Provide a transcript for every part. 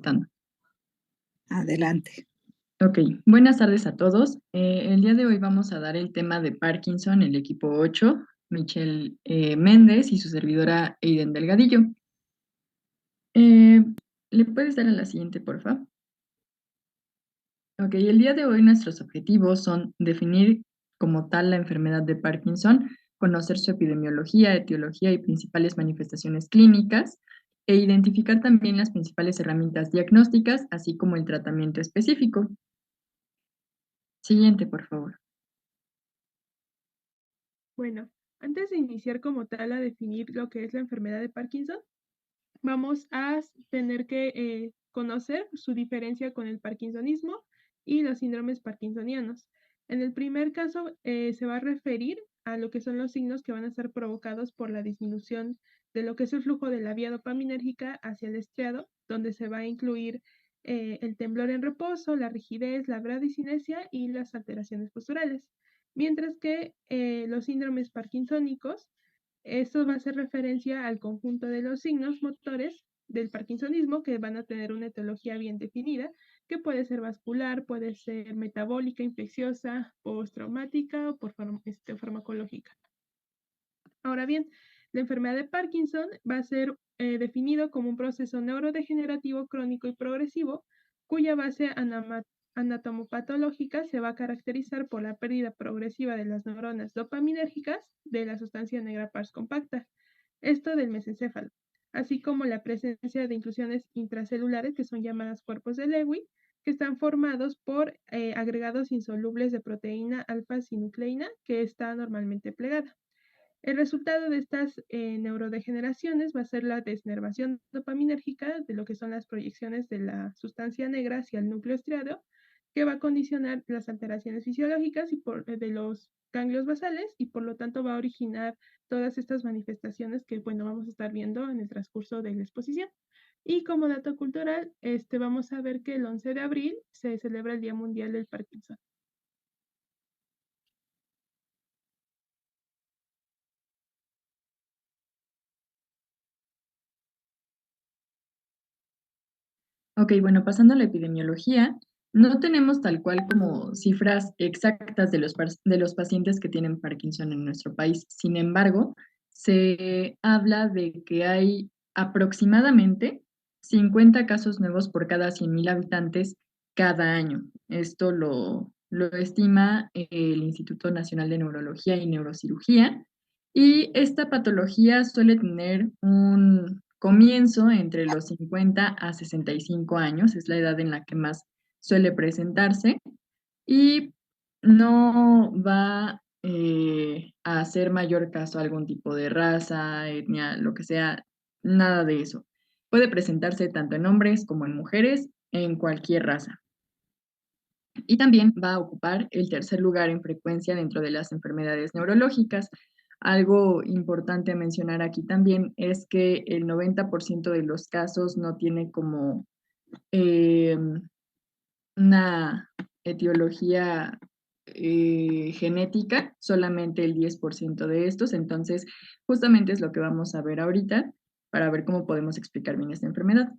conectando. Adelante. Ok, buenas tardes a todos. El día de hoy vamos a dar el tema de Parkinson, el equipo 8, Michelle Méndez y su servidora Eiden Delgadillo. ¿Le puedes dar a la siguiente, por favor? Ok, el día de hoy nuestros objetivos son definir como tal la enfermedad de Parkinson, conocer su epidemiología, etiología y principales manifestaciones clínicas, e identificar también las principales herramientas diagnósticas, así como el tratamiento específico. Siguiente, por favor. Bueno, antes de iniciar como tal a definir lo que es la enfermedad de Parkinson, vamos a tener que conocer su diferencia con el parkinsonismo y los síndromes parkinsonianos. En el primer caso, se va a referir a lo que son los signos que van a estar provocados por la disminución de lo que es el flujo de la vía dopaminérgica hacia el estriado, donde se va a incluir el temblor en reposo, la rigidez, la bradicinesia y las alteraciones posturales. Mientras que los síndromes parkinsónicos, esto va a hacer referencia al conjunto de los signos motores del parkinsonismo que van a tener una etiología bien definida, que puede ser vascular, puede ser metabólica, infecciosa, postraumática o farmacológica. Ahora bien, la enfermedad de Parkinson va a ser definido como un proceso neurodegenerativo crónico y progresivo, cuya base anatomopatológica se va a caracterizar por la pérdida progresiva de las neuronas dopaminérgicas de la sustancia negra pars compacta, esto del mesencéfalo, así como la presencia de inclusiones intracelulares que son llamadas cuerpos de Lewy, que están formados por agregados insolubles de proteína alfa-sinucleína que está normalmente plegada. El resultado de estas neurodegeneraciones va a ser la desnervación dopaminérgica de lo que son las proyecciones de la sustancia negra hacia el núcleo estriado, que va a condicionar las alteraciones fisiológicas de los ganglios basales y por lo tanto va a originar todas estas manifestaciones que, bueno, vamos a estar viendo en el transcurso de la exposición. Y como dato cultural, vamos a ver que el 11 de abril se celebra el Día Mundial del Parkinson. Ok, bueno, pasando a la epidemiología, no tenemos tal cual como cifras exactas de los pacientes que tienen Parkinson en nuestro país. Sin embargo, se habla de que hay aproximadamente 50 casos nuevos por cada 100.000 habitantes cada año. Esto lo estima el Instituto Nacional de Neurología y Neurocirugía. Y esta patología suele tener un comienzo entre los 50 a 65 años, es la edad en la que más suele presentarse y no va a hacer mayor caso a algún tipo de raza, etnia, lo que sea, nada de eso. Puede presentarse tanto en hombres como en mujeres, en cualquier raza. Y también va a ocupar el tercer lugar en frecuencia dentro de las enfermedades neurológicas. Algo importante a mencionar aquí también es que el 90% de los casos no tiene como eh, una etiología genética, solamente el 10% de estos. Entonces, justamente es lo que vamos a ver ahorita para ver cómo podemos explicar bien esta enfermedad.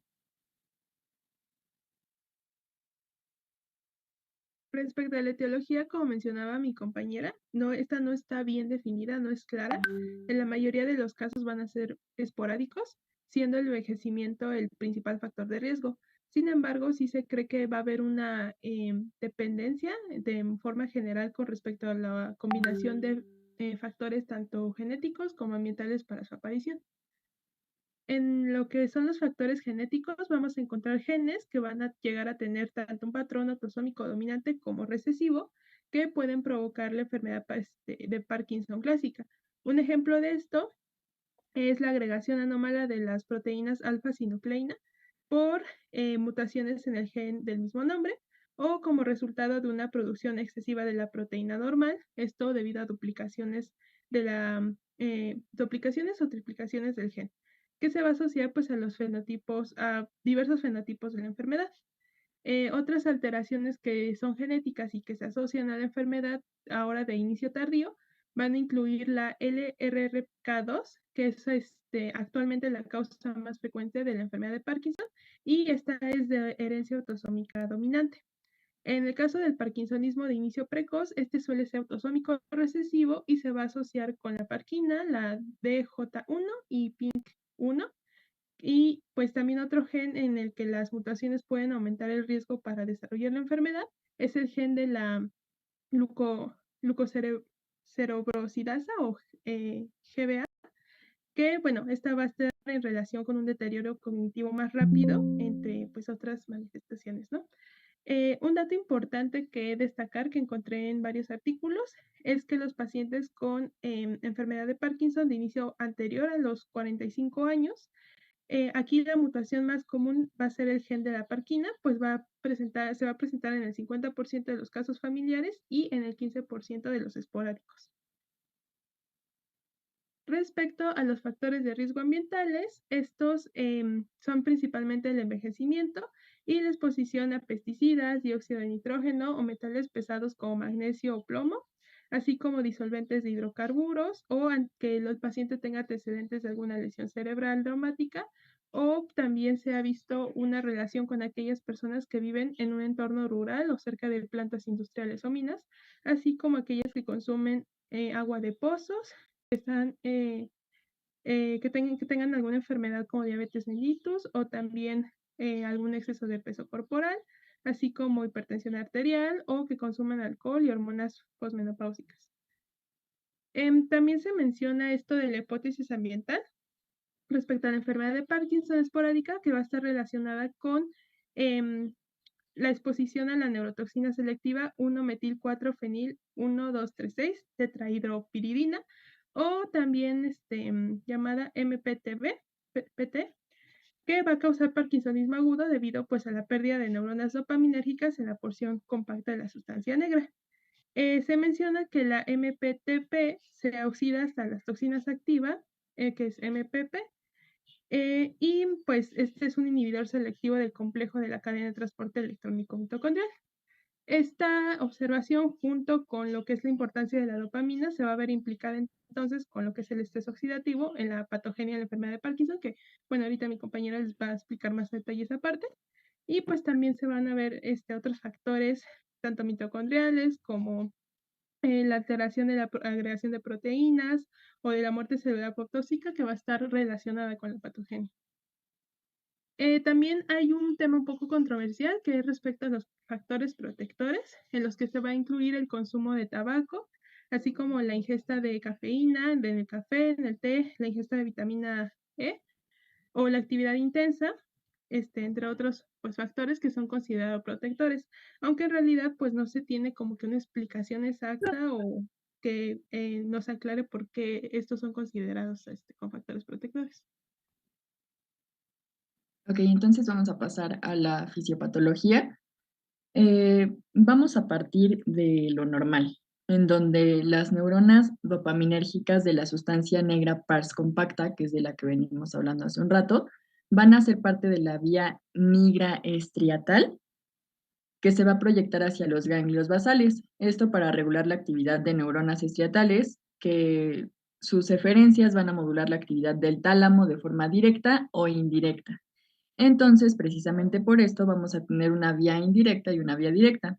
Respecto a la etiología, como mencionaba mi compañera, esta no está bien definida, no es clara. En la mayoría de los casos van a ser esporádicos, siendo el envejecimiento el principal factor de riesgo. Sin embargo, sí se cree que va a haber una dependencia de forma general con respecto a la combinación de factores tanto genéticos como ambientales para su aparición. En lo que son los factores genéticos, vamos a encontrar genes que van a llegar a tener tanto un patrón autosómico dominante como recesivo, que pueden provocar la enfermedad de Parkinson clásica. Un ejemplo de esto es la agregación anómala de las proteínas alfa-sinucleína por mutaciones en el gen del mismo nombre o como resultado de una producción excesiva de la proteína normal, esto debido a duplicaciones duplicaciones o triplicaciones del gen, que se va a asociar pues a los fenotipos, a diversos fenotipos de la enfermedad. Otras alteraciones que son genéticas y que se asocian a la enfermedad ahora de inicio tardío van a incluir la LRRK2, que es actualmente la causa más frecuente de la enfermedad de Parkinson, y esta es de herencia autosómica dominante. En el caso del parkinsonismo de inicio precoz, este suele ser autosómico recesivo y se va a asociar con la parquina, la DJ1 y PINK1. Y pues también otro gen en el que las mutaciones pueden aumentar el riesgo para desarrollar la enfermedad es el gen de la glucocerebrosidasa o GBA, que bueno, esta va a estar en relación con un deterioro cognitivo más rápido, entre pues otras manifestaciones, ¿no? Un dato importante que destacar que encontré en varios artículos es que los pacientes con enfermedad de Parkinson de inicio anterior a los 45 años, aquí la mutación más común va a ser el gen de la parquina, pues se va a presentar en el 50% de los casos familiares y en el 15% de los esporádicos. Respecto a los factores de riesgo ambientales, estos son principalmente el envejecimiento y la exposición a pesticidas, dióxido de nitrógeno o metales pesados como magnesio o plomo, así como disolventes de hidrocarburos o que el paciente tenga antecedentes de alguna lesión cerebral traumática, o también se ha visto una relación con aquellas personas que viven en un entorno rural o cerca de plantas industriales o minas, así como aquellas que consumen agua de pozos, que tengan alguna enfermedad como diabetes mellitus o también algún exceso de peso corporal, así como hipertensión arterial o que consuman alcohol y hormonas posmenopáusicas. También se menciona esto de la hipótesis ambiental respecto a la enfermedad de Parkinson esporádica, que va a estar relacionada con la exposición a la neurotoxina selectiva 1-metil-4-fenil-1236 tetrahidropiridina, o también llamada MPTB, que va a causar parkinsonismo agudo debido pues a la pérdida de neuronas dopaminérgicas en la porción compacta de la sustancia negra. Se menciona que la MPTP se oxida hasta las toxinas activas, que es MPP, y pues este es un inhibidor selectivo del complejo de la cadena de transporte electrónico mitocondrial. Esta observación, junto con lo que es la importancia de la dopamina, se va a ver implicada entonces con lo que es el estrés oxidativo en la patogenia de la enfermedad de Parkinson, que bueno, ahorita mi compañera les va a explicar más detalles aparte. Y pues también se van a ver otros factores, tanto mitocondriales como la alteración de la agregación de proteínas o de la muerte celular apoptósica, que va a estar relacionada con la patogenia. También hay un tema un poco controversial que es respecto a los factores protectores, en los que se va a incluir el consumo de tabaco, así como la ingesta de cafeína en el café, en el té, la ingesta de vitamina E o la actividad intensa, entre otros pues, factores que son considerados protectores, aunque en realidad pues no se tiene como que una explicación exacta o que nos aclare por qué estos son considerados con factores protectores. Ok, entonces vamos a pasar a la fisiopatología. Vamos a partir de lo normal, en donde las neuronas dopaminérgicas de la sustancia negra pars compacta, que es de la que venimos hablando hace un rato, van a ser parte de la vía nigra estriatal, que se va a proyectar hacia los ganglios basales. Esto para regular la actividad de neuronas estriatales, que sus eferencias van a modular la actividad del tálamo de forma directa o indirecta. Entonces, precisamente por esto vamos a tener una vía indirecta y una vía directa.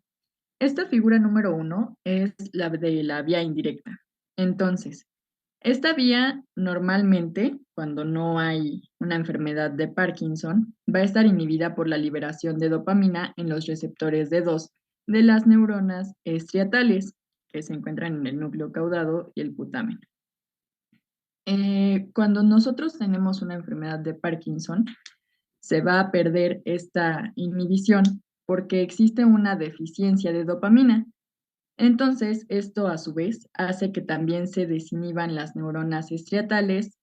Esta figura número 1 es la de la vía indirecta. Entonces, esta vía normalmente, cuando no hay una enfermedad de Parkinson, va a estar inhibida por la liberación de dopamina en los receptores D2 de las neuronas estriatales, que se encuentran en el núcleo caudado y el putamen. Cuando nosotros tenemos una enfermedad de Parkinson, se va a perder esta inhibición porque existe una deficiencia de dopamina. Entonces, esto a su vez hace que también se desinhiban las neuronas estriatales.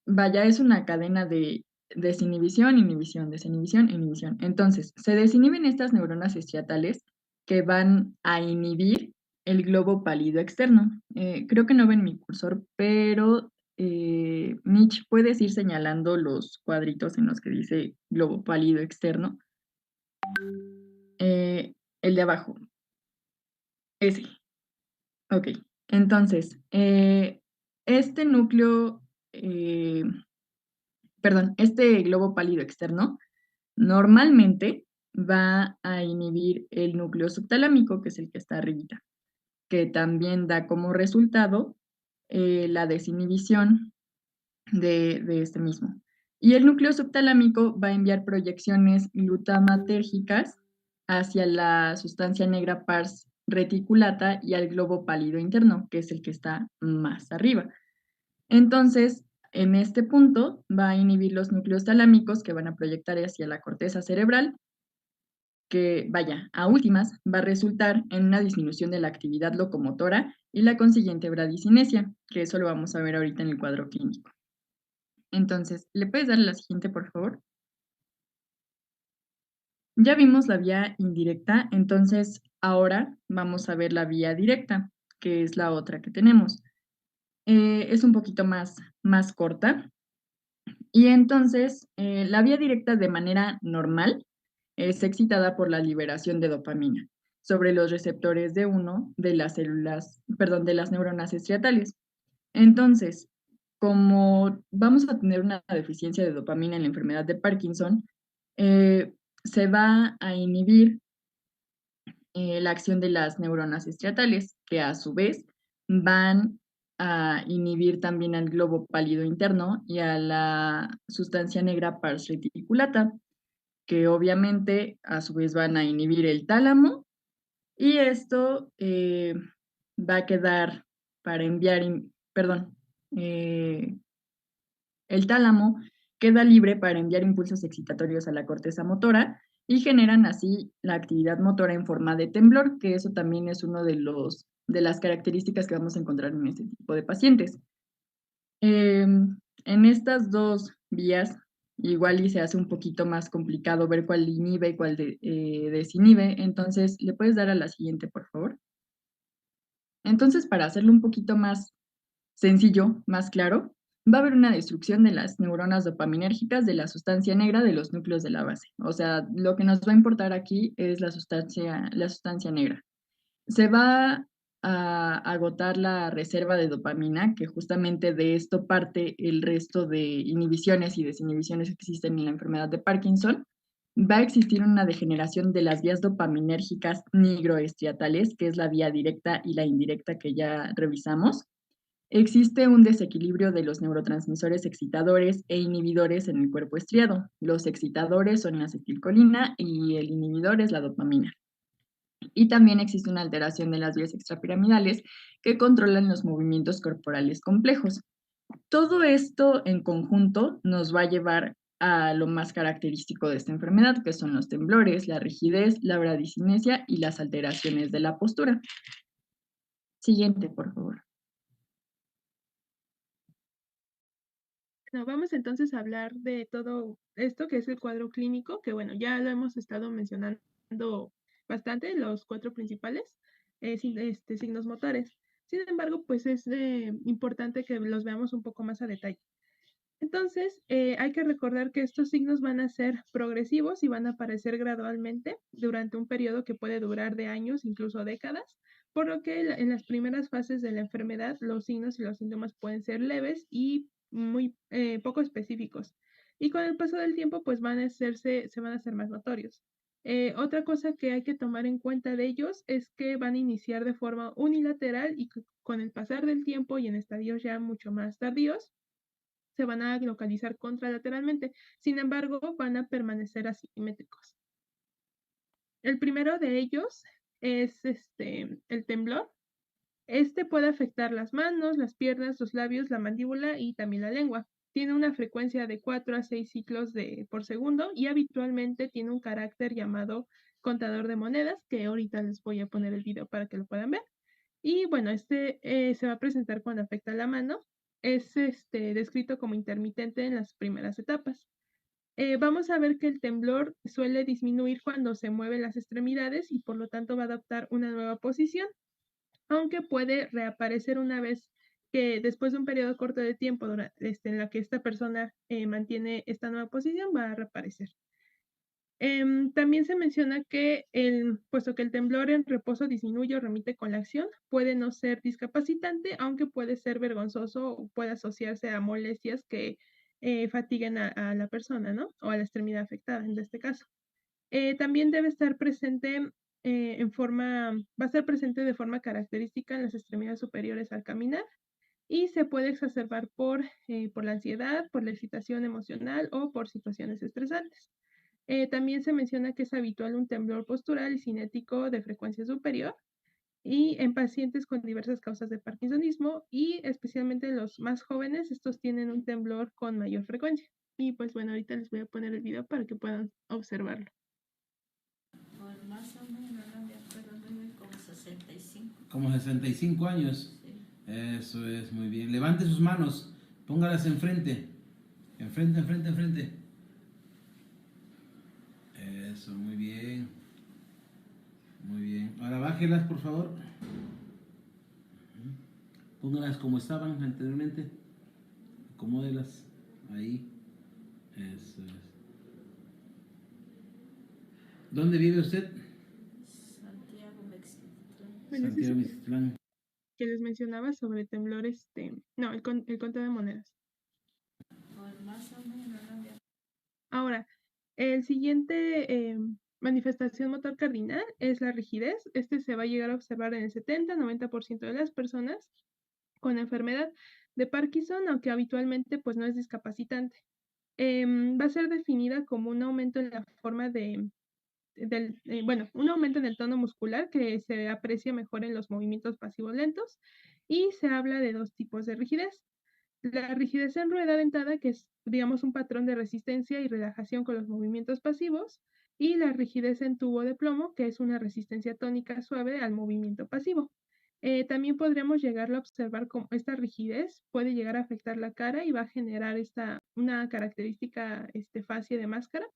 Vaya, es una cadena de desinhibición, inhibición, desinhibición, inhibición. Entonces, se desinhiben estas neuronas estriatales que van a inhibir el globo pálido externo. Creo que no ven mi cursor, pero Mitch, ¿puedes ir señalando los cuadritos en los que dice globo pálido externo? El de abajo. Ese. Ok. Entonces, este núcleo, este globo pálido externo normalmente va a inhibir el núcleo subtalámico, que es el que está arribita, que también da como resultado la desinhibición de este mismo. Y el núcleo subtalámico va a enviar proyecciones glutamatérgicas hacia la sustancia negra pars reticulata y al globo pálido interno, que es el que está más arriba. Entonces, en este punto va a inhibir los núcleos talámicos que van a proyectar hacia la corteza cerebral, que vaya, a últimas va a resultar en una disminución de la actividad locomotora y la consiguiente bradicinesia, que eso lo vamos a ver ahorita en el cuadro clínico. Entonces, ¿le puedes dar a la siguiente, por favor? Ya vimos la vía indirecta, entonces ahora vamos a ver la vía directa, que es la otra que tenemos. Es un poquito más corta. Y entonces, la vía directa de manera normal es excitada por la liberación de dopamina sobre los receptores de uno de las células, perdón, de las neuronas estriatales. Entonces, como vamos a tener una deficiencia de dopamina en la enfermedad de Parkinson, se va a inhibir la acción de las neuronas estriatales, que a su vez van a inhibir también al globo pálido interno y a la sustancia negra pars reticulata, que obviamente a su vez van a inhibir el tálamo y esto va a quedar para enviar, perdón, el tálamo queda libre para enviar impulsos excitatorios a la corteza motora y generan así la actividad motora en forma de temblor, que eso también es uno de las características que vamos a encontrar en este tipo de pacientes. En estas dos vías, igual y se hace un poquito más complicado ver cuál inhibe y cuál desinhibe, entonces, ¿le puedes dar a la siguiente, por favor? Entonces, para hacerlo un poquito más sencillo, más claro, va a haber una destrucción de las neuronas dopaminérgicas de la sustancia negra de los núcleos de la base. O sea, lo que nos va a importar aquí es la sustancia negra. Se va a agotar la reserva de dopamina, que justamente de esto parte el resto de inhibiciones y desinhibiciones que existen en la enfermedad de Parkinson. Va a existir una degeneración de las vías dopaminérgicas nigroestriatales, que es la vía directa y la indirecta que ya revisamos. Existe un desequilibrio de los neurotransmisores excitadores e inhibidores en el cuerpo estriado. Los excitadores son la acetilcolina y el inhibidor es la dopamina. Y también existe una alteración de las vías extrapiramidales que controlan los movimientos corporales complejos. Todo esto en conjunto nos va a llevar a lo más característico de esta enfermedad, que son los temblores, la rigidez, la bradicinesia y las alteraciones de la postura. Siguiente, por favor. Bueno, vamos entonces a hablar de todo esto que es el cuadro clínico, que bueno, ya lo hemos estado mencionando bastante, los cuatro principales signos motores. Sin embargo, pues es importante que los veamos un poco más a detalle. Entonces, hay que recordar que estos signos van a ser progresivos y van a aparecer gradualmente durante un periodo que puede durar de años, incluso décadas, por lo que en las primeras fases de la enfermedad los signos y los síntomas pueden ser leves y muy poco específicos. Y con el paso del tiempo, pues se van a hacer más notorios. Otra cosa que hay que tomar en cuenta de ellos es que van a iniciar de forma unilateral y con el pasar del tiempo y en estadios ya mucho más tardíos, se van a localizar contralateralmente. Sin embargo, van a permanecer asimétricos. El primero de ellos es el temblor. Este puede afectar las manos, las piernas, los labios, la mandíbula y también la lengua. Tiene una frecuencia de 4 a 6 ciclos por segundo y habitualmente tiene un carácter llamado contador de monedas, que ahorita les voy a poner el video para que lo puedan ver. Y bueno, se va a presentar cuando afecta la mano. Es descrito como intermitente en las primeras etapas. Vamos a ver que el temblor suele disminuir cuando se mueven las extremidades y por lo tanto va a adoptar una nueva posición, aunque puede reaparecer una vez que después de un periodo corto de tiempo en la que esta persona mantiene esta nueva posición, va a reaparecer. También se menciona que puesto que el temblor en reposo disminuye o remite con la acción, puede no ser discapacitante, aunque puede ser vergonzoso o puede asociarse a molestias que fatiguen a la persona, ¿no? O a la extremidad afectada en este caso. También debe estar presente va a estar presente de forma característica en las extremidades superiores al caminar y se puede exacerbar por la ansiedad, por la excitación emocional o por situaciones estresantes. También se menciona que es habitual un temblor postural y cinético de frecuencia superior y en pacientes con diversas causas de parkinsonismo y especialmente los más jóvenes, estos tienen un temblor con mayor frecuencia. Y pues bueno, ahorita les voy a poner el video para que puedan observarlo. Pues más o menos, no me acuerdo muy bien, como 65. Como 65 años. Sí. Eso es, muy bien. Levante sus manos, póngalas enfrente. Enfrente, enfrente, enfrente. Eso, muy bien. Muy bien. Ahora bájelas, por favor. Póngalas como estaban anteriormente. Acomódelas. Ahí. Eso es. ¿Dónde vive usted? Santiago Mexitlán. Bueno, ese Santiago es Mixitlán. que les mencionaba sobre temblor, no, el conteo de monedas. Pues más o menos, no me acuerdo. Ahora, el siguiente manifestación motor cardinal es la rigidez. Este se va a llegar a observar en el 70-90% de las personas con enfermedad de Parkinson, aunque habitualmente pues no es discapacitante. Va a ser definida como un aumento en la forma un aumento en el tono muscular que se aprecia mejor en los movimientos pasivos lentos y se habla de dos tipos de rigidez. La rigidez en rueda dentada, que es, digamos, un patrón de resistencia y relajación con los movimientos pasivos, y la rigidez en tubo de plomo, que es una resistencia tónica suave al movimiento pasivo. También podríamos llegar a observar cómo esta rigidez puede llegar a afectar la cara y va a generar una característica facie de máscara.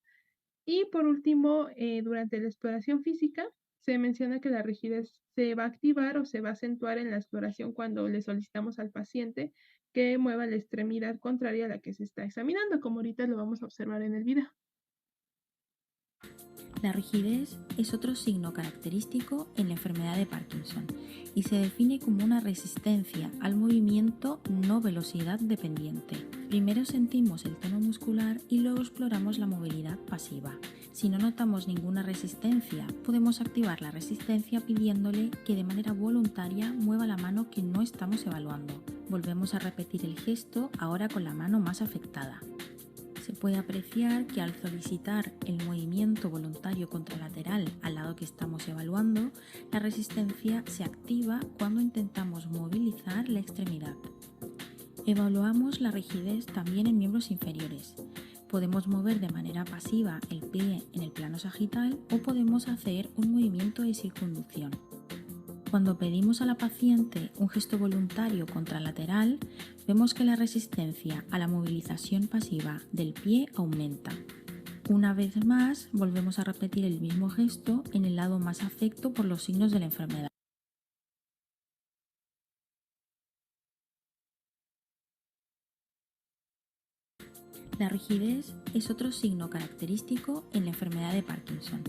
Y por último, durante la exploración física, se menciona que la rigidez se va a activar o se va a acentuar en la exploración cuando le solicitamos al paciente que mueva la extremidad contraria a la que se está examinando, como ahorita lo vamos a observar en el video. La rigidez es otro signo característico en la enfermedad de Parkinson y se define como una resistencia al movimiento no velocidad dependiente. Primero sentimos el tono muscular y luego exploramos la movilidad pasiva. Si no notamos ninguna resistencia, podemos activar la resistencia pidiéndole que de manera voluntaria mueva la mano que no estamos evaluando. Volvemos a repetir el gesto ahora con la mano más afectada. Se puede apreciar que al solicitar el movimiento voluntario contralateral al lado que estamos evaluando, la resistencia se activa cuando intentamos movilizar la extremidad. Evaluamos la rigidez también en miembros inferiores. Podemos mover de manera pasiva el pie en el plano sagital o podemos hacer un movimiento de circunducción. Cuando pedimos a la paciente un gesto voluntario contralateral, vemos que la resistencia a la movilización pasiva del pie aumenta. Una vez más, volvemos a repetir el mismo gesto en el lado más afecto por los signos de la enfermedad. La rigidez es otro signo característico en la enfermedad de Parkinson.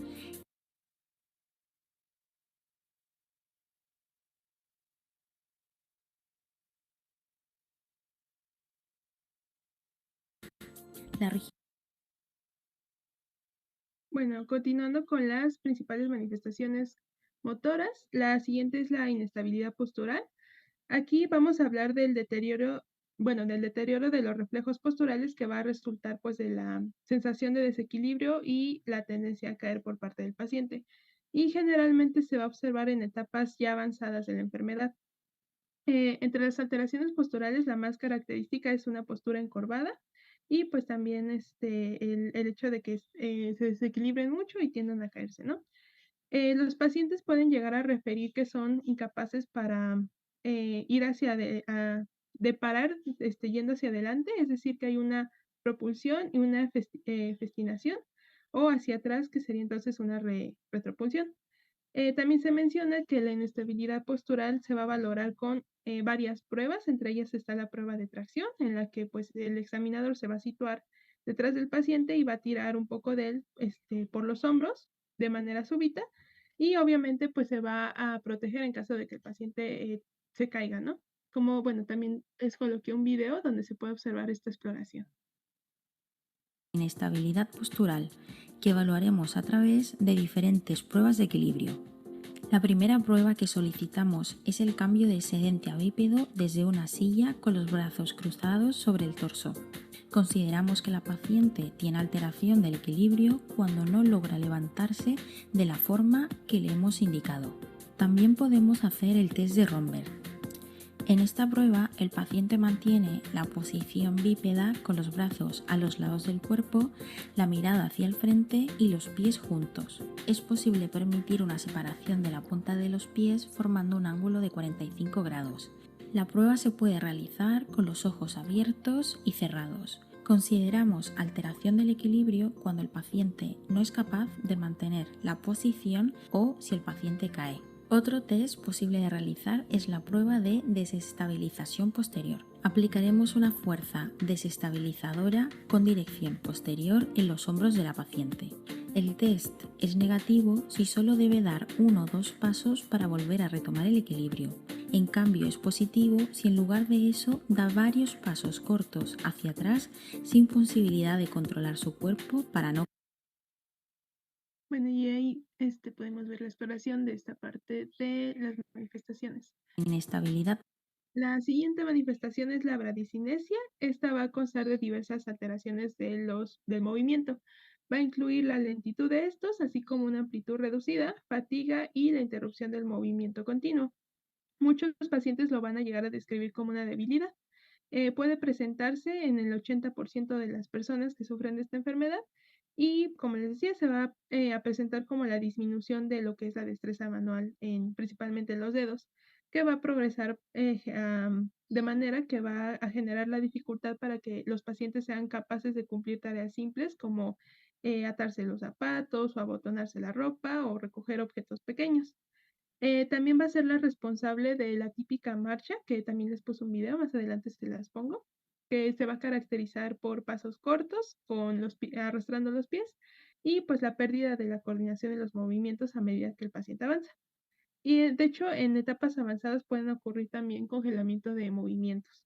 Bueno, continuando con las principales manifestaciones motoras, la siguiente es la inestabilidad postural. Aquí vamos a hablar del deterioro de los reflejos posturales que va a resultar pues de la sensación de desequilibrio y la tendencia a caer por parte del paciente. Y generalmente se va a observar en etapas ya avanzadas de la enfermedad. Entre las alteraciones posturales, la más característica es una postura encorvada y pues también el hecho de que se desequilibren mucho y tiendan a caerse, ¿no? Los pacientes pueden llegar a referir que son incapaces para ir de parar yendo hacia adelante, es decir, que hay una propulsión y una festinación, o hacia atrás, que sería entonces una retropulsión. También se menciona que la inestabilidad postural se va a valorar con varias pruebas, entre ellas está la prueba de tracción, en la que pues el examinador se va a situar detrás del paciente y va a tirar un poco de él por los hombros de manera súbita y obviamente pues se va a proteger en caso de que el paciente se caiga, ¿no? Como, bueno, también les coloqué un video donde se puede observar esta exploración. Inestabilidad postural, que evaluaremos a través de diferentes pruebas de equilibrio. La primera prueba que solicitamos es el cambio de sedente a bípedo desde una silla con los brazos cruzados sobre el torso. Consideramos que la paciente tiene alteración del equilibrio cuando no logra levantarse de la forma que le hemos indicado. También podemos hacer el test de Romberg. En esta prueba, el paciente mantiene la posición bípeda con los brazos a los lados del cuerpo, la mirada hacia el frente y los pies juntos. Es posible permitir una separación de la punta de los pies formando un ángulo de 45 grados. La prueba se puede realizar con los ojos abiertos y cerrados. Consideramos alteración del equilibrio cuando el paciente no es capaz de mantener la posición o si el paciente cae. Otro test posible de realizar es la prueba de desestabilización posterior. Aplicaremos una fuerza desestabilizadora con dirección posterior en los hombros de la paciente. El test es negativo si solo debe dar 1 o 2 pasos para volver a retomar el equilibrio. En cambio es positivo si en lugar de eso da varios pasos cortos hacia atrás sin posibilidad de controlar su cuerpo para no. Bueno, y ahí podemos ver la exploración de esta parte de las manifestaciones. Inestabilidad. La siguiente manifestación es la bradicinesia. Esta va a constar de diversas alteraciones del movimiento. Va a incluir la lentitud de estos, así como una amplitud reducida, fatiga y la interrupción del movimiento continuo. Muchos pacientes lo van a llegar a describir como una debilidad. Puede presentarse en el 80% de las personas que sufren de esta enfermedad y, como les decía, se va a presentar como la disminución de lo que es la destreza manual, principalmente en los dedos, que va a progresar de manera que va a generar la dificultad para que los pacientes sean capaces de cumplir tareas simples como atarse los zapatos o abotonarse la ropa o recoger objetos pequeños. También va a ser la responsable de la típica marcha, que también les puse un video, más adelante se las pongo, que se va a caracterizar por pasos cortos, con arrastrando los pies, y pues la pérdida de la coordinación de los movimientos a medida que el paciente avanza. Y de hecho, en etapas avanzadas pueden ocurrir también congelamiento de movimientos.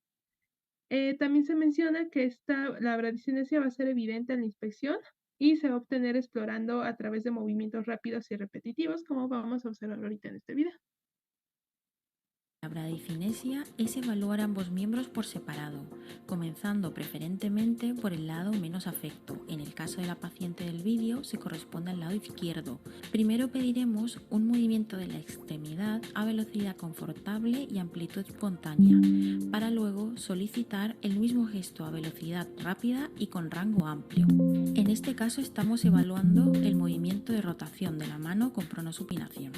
También se menciona que la bradicinesia va a ser evidente en la inspección y se va a obtener explorando a través de movimientos rápidos y repetitivos, como vamos a observar ahorita en este video. La bradicinesia es evaluar ambos miembros por separado, comenzando preferentemente por el lado menos afecto. En el caso de la paciente del vídeo se corresponde al lado izquierdo. Primero pediremos un movimiento de la extremidad a velocidad confortable y amplitud espontánea, para luego solicitar el mismo gesto a velocidad rápida y con rango amplio. En este caso estamos evaluando el movimiento de rotación de la mano con pronosupinación.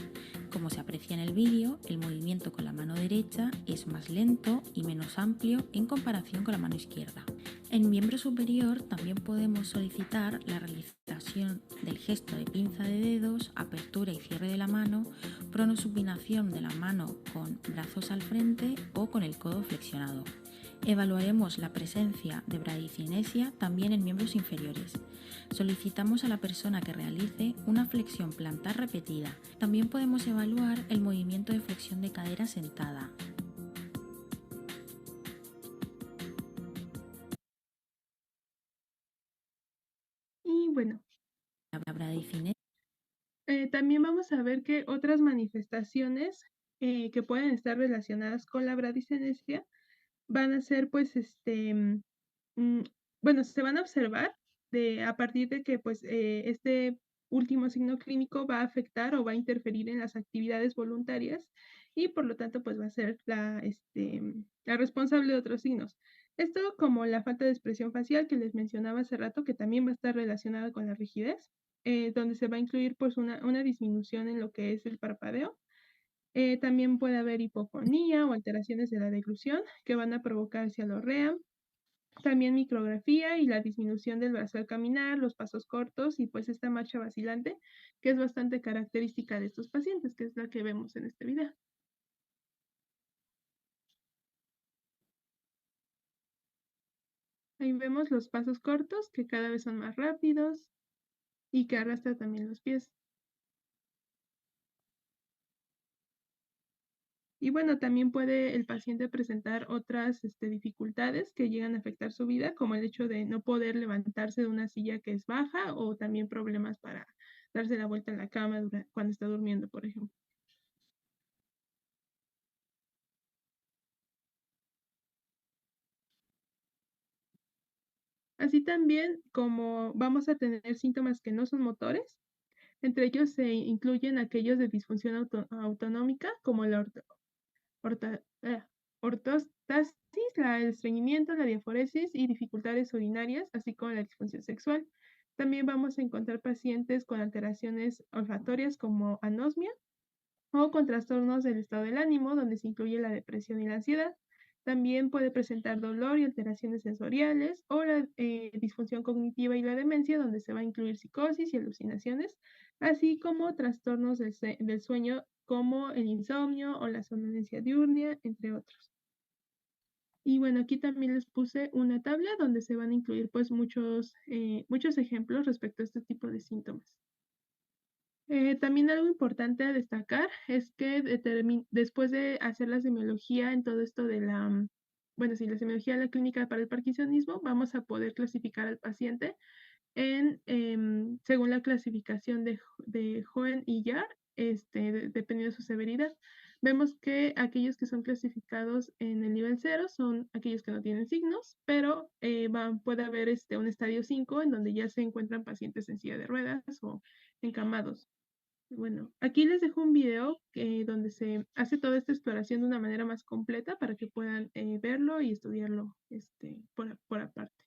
Como se aprecia en el vídeo, el movimiento con la mano derecha es más lento y menos amplio en comparación con la mano izquierda. En miembro superior también podemos solicitar la realización del gesto de pinza de dedos, apertura y cierre de la mano, pronosupinación de la mano con brazos al frente o con el codo flexionado. Evaluaremos la presencia de bradicinesia también en miembros inferiores. Solicitamos a la persona que realice una flexión plantar repetida. También podemos evaluar el movimiento de flexión de cadera sentada. Y bueno, La bradicinesia. También vamos a ver que otras manifestaciones que pueden estar relacionadas con la bradicinesia van a ser, pues, bueno, se van a observar a partir de que, pues, este último signo clínico va a afectar o va a interferir en las actividades voluntarias y, por lo tanto, pues, va a ser la responsable de otros signos. Esto como la falta de expresión facial que les mencionaba hace rato, que también va a estar relacionada con la rigidez, donde se va a incluir, pues, una disminución en lo que es el parpadeo. También puede haber hipofonía o alteraciones de la deglución que van a provocar cialorrea, también micrografía y la disminución del brazo al caminar, los pasos cortos y pues esta marcha vacilante que es bastante característica de estos pacientes, que es la que vemos en este video. Ahí vemos los pasos cortos que cada vez son más rápidos y que arrastra también los pies. Y bueno, también puede el paciente presentar otras dificultades que llegan a afectar su vida, como el hecho de no poder levantarse de una silla que es baja o también problemas para darse la vuelta en la cama cuando está durmiendo, por ejemplo. Así también como vamos a tener síntomas que no son motores, entre ellos se incluyen aquellos de disfunción autonómica, como la ortostasis, el estreñimiento, la diaforesis y dificultades urinarias, así como la disfunción sexual. También vamos a encontrar pacientes con alteraciones olfatorias como anosmia o con trastornos del estado del ánimo, donde se incluye la depresión y la ansiedad. También puede presentar dolor y alteraciones sensoriales o la disfunción cognitiva y la demencia, donde se va a incluir psicosis y alucinaciones, así como trastornos del sueño como el insomnio o la somnolencia diurna, entre otros. Y bueno, aquí también les puse una tabla donde se van a incluir pues muchos ejemplos respecto a este tipo de síntomas. También algo importante a destacar es que después de hacer la semiología en todo esto de la semiología de la clínica para el parkinsonismo, vamos a poder clasificar al paciente según la clasificación de Hoehn y Yahr, dependiendo de su severidad. Vemos que aquellos que son clasificados en el nivel 0 son aquellos que no tienen signos, pero puede haber un estadio 5 en donde ya se encuentran pacientes en silla de ruedas o encamados. Bueno, aquí les dejo un video donde se hace toda esta exploración de una manera más completa para que puedan verlo y estudiarlo por aparte.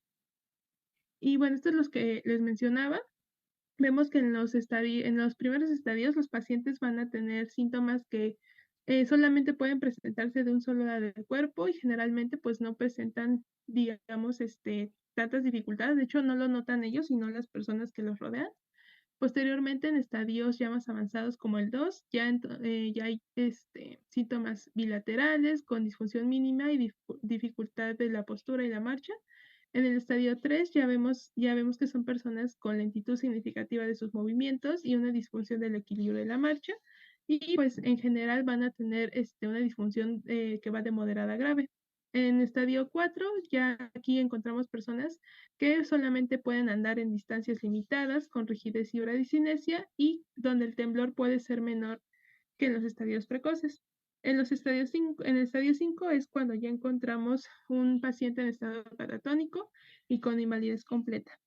Y bueno, estos es los que les mencionaba. Vemos que en los primeros estadios los pacientes van a tener síntomas que solamente pueden presentarse de un solo lado del cuerpo y generalmente pues no presentan, digamos, tantas dificultades. De hecho, no lo notan ellos, sino las personas que los rodean. Posteriormente, en estadios ya más avanzados como el 2, ya hay síntomas bilaterales con disfunción mínima y dificultad de la postura y la marcha. En el estadio 3 ya vemos que son personas con lentitud significativa de sus movimientos y una disfunción del equilibrio de la marcha. Y pues en general van a tener una disfunción que va de moderada a grave. En estadio 4 ya aquí encontramos personas que solamente pueden andar en distancias limitadas con rigidez y bradicinesia y donde el temblor puede ser menor que en los estadios precoces. En el estadio 5 es cuando ya encontramos un paciente en estado catatónico y con invalidez completa.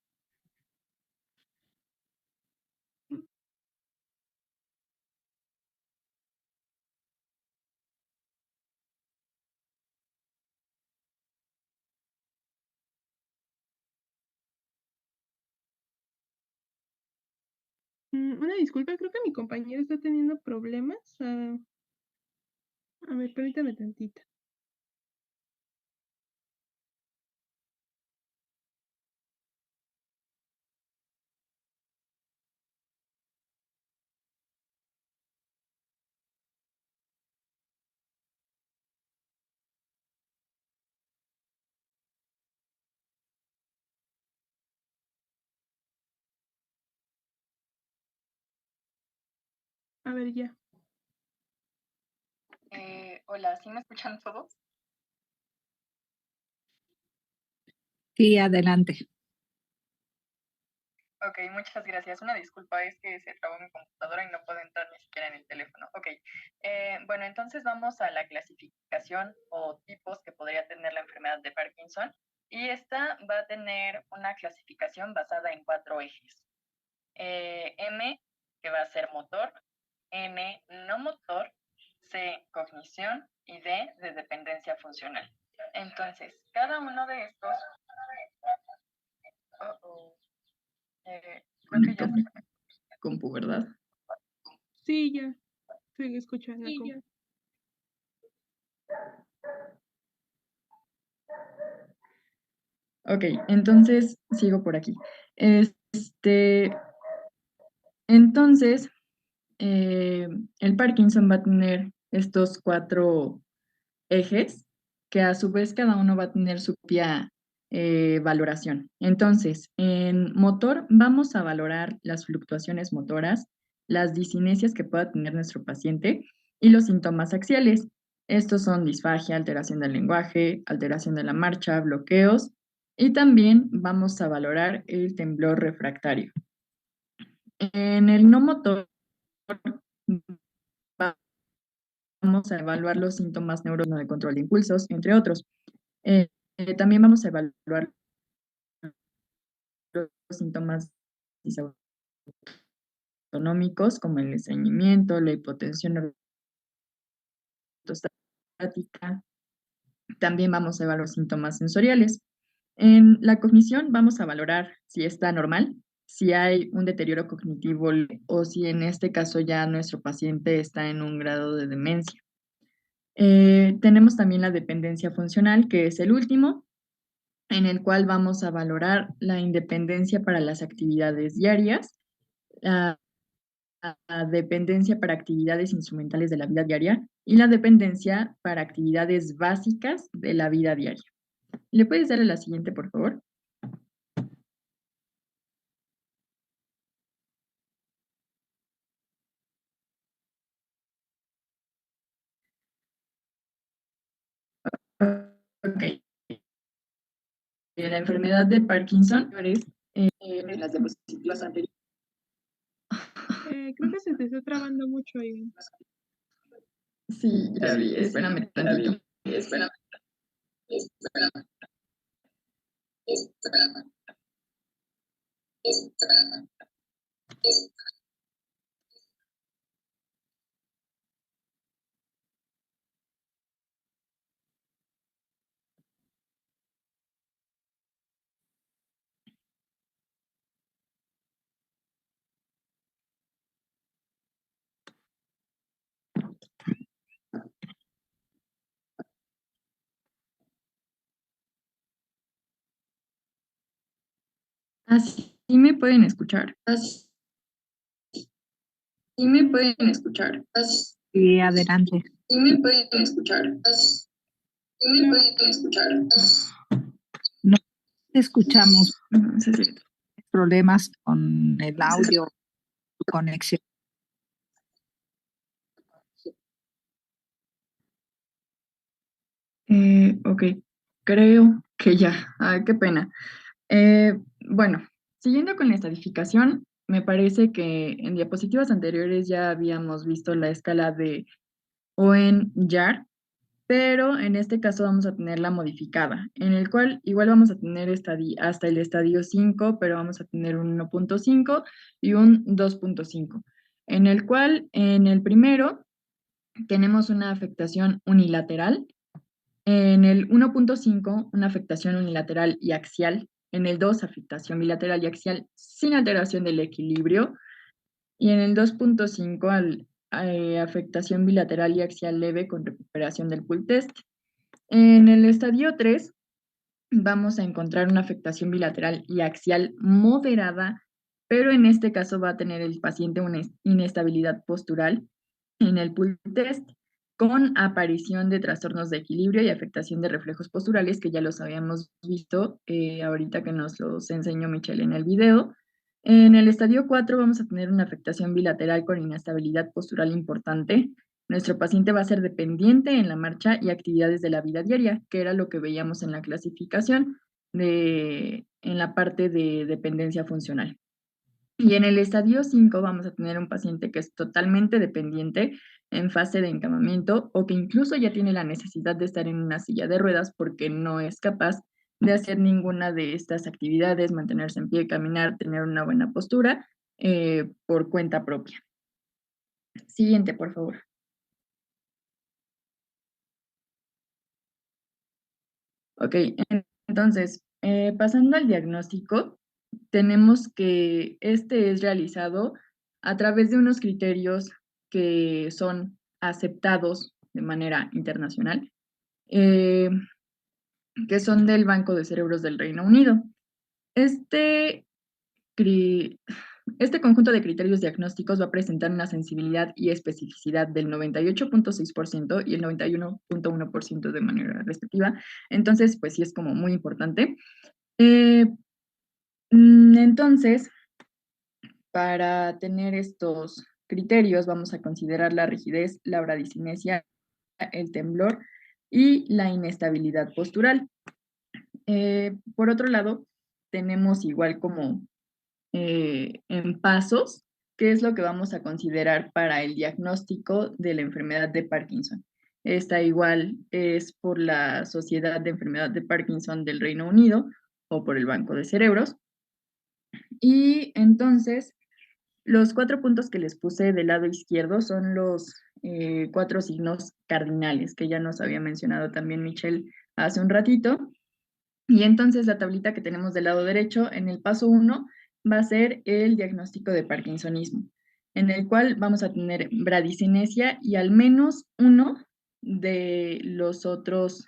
Una disculpa, creo que mi compañero está teniendo problemas. A ver, permítame tantito. A ver, ya. Hola, ¿sí me escuchan todos? Sí, adelante. Ok, muchas gracias. Una disculpa, es que se trabó mi computadora y no puedo entrar ni siquiera en el teléfono. Ok, bueno, entonces vamos a la clasificación o tipos que podría tener la enfermedad de Parkinson. Y esta va a tener una clasificación basada en 4 ejes. M, que va a ser motor, N, no motor, C, cognición y D, de dependencia funcional. Entonces, cada uno de estos... creo que ya se compu, ¿verdad? Sí, ya. Se escucha en la compu. Ok, entonces sigo por aquí. Entonces, el Parkinson va a tener estos 4 ejes, que a su vez cada uno va a tener su propia valoración. Entonces, en motor vamos a valorar las fluctuaciones motoras, las discinesias que pueda tener nuestro paciente y los síntomas axiales. Estos son disfagia, alteración del lenguaje, alteración de la marcha, bloqueos, y también vamos a valorar el temblor refractario. En el no motor vamos a evaluar los síntomas neurógenos de control de impulsos, entre otros. También vamos a evaluar los síntomas autonómicos como el estreñimiento, la hipotensión ortostática. También vamos a evaluar síntomas sensoriales. En la cognición vamos a valorar si está normal, si hay un deterioro cognitivo o si en este caso ya nuestro paciente está en un grado de demencia. Tenemos también la dependencia funcional, que es el último, en el cual vamos a valorar la independencia para las actividades diarias, la dependencia para actividades instrumentales de la vida diaria y la dependencia para actividades básicas de la vida diaria. ¿Le puedes dar a la siguiente, por favor? Ok. La enfermedad de Parkinson es en las diapositivas anteriores. Creo que se te está trabando mucho, Iván. Sí, ya vi, espérame tantito. Espérame. ¿Así me pueden escuchar? ¿Sí me pueden escuchar? Sí, adelante. ¿Sí me pueden escuchar? ¿Sí me pueden escuchar? No te escuchamos. No sé si- Problemas con el audio, tu conexión. Ok, creo que ya. Ay, qué pena. Bueno, siguiendo con la estadificación, me parece que en diapositivas anteriores ya habíamos visto la escala de Owen-Yar, pero en este caso vamos a tenerla modificada, en el cual igual vamos a tener hasta el estadio 5, pero vamos a tener un 1.5 y un 2.5, en el cual en el primero tenemos una afectación unilateral, en el 1.5 una afectación unilateral y axial, en el 2 afectación bilateral y axial sin alteración del equilibrio, y en el 2.5 afectación bilateral y axial leve con recuperación del pull test. En el estadio 3 vamos a encontrar una afectación bilateral y axial moderada, pero en este caso va a tener el paciente una inestabilidad postural en el pull test con aparición de trastornos de equilibrio y afectación de reflejos posturales, que ya los habíamos visto ahorita que nos los enseñó Michelle en el video. En el estadio 4 vamos a tener una afectación bilateral con inestabilidad postural importante. Nuestro paciente va a ser dependiente en la marcha y actividades de la vida diaria, que era lo que veíamos en la clasificación en la parte de dependencia funcional. Y en el estadio 5 vamos a tener un paciente que es totalmente dependiente en fase de encamamiento o que incluso ya tiene la necesidad de estar en una silla de ruedas porque no es capaz de hacer ninguna de estas actividades, mantenerse en pie, caminar, tener una buena postura por cuenta propia. Siguiente, por favor. Ok, entonces, pasando al diagnóstico, tenemos que este es realizado a través de unos criterios que son aceptados de manera internacional, eh, que son del Banco de Cerebros del Reino Unido. Este, Este conjunto de criterios diagnósticos va a presentar una sensibilidad y especificidad del 98.6% y el 91.1% de manera respectiva. Entonces, pues sí es como muy importante. Entonces, para tener estos criterios vamos a considerar la rigidez, la bradicinesia, el temblor y la inestabilidad postural. Por otro lado, tenemos igual como en pasos, qué es lo que vamos a considerar para el diagnóstico de la enfermedad de Parkinson. Esta igual es por la Sociedad de Enfermedad de Parkinson del Reino Unido o por el Banco de Cerebros. Y entonces, los 4 puntos que les puse del lado izquierdo son los 4 signos cardinales que ya nos había mencionado también Michelle hace un ratito. Y entonces la tablita que tenemos del lado derecho, en el paso 1, va a ser el diagnóstico de parkinsonismo, en el cual vamos a tener bradicinesia y al menos uno de los otros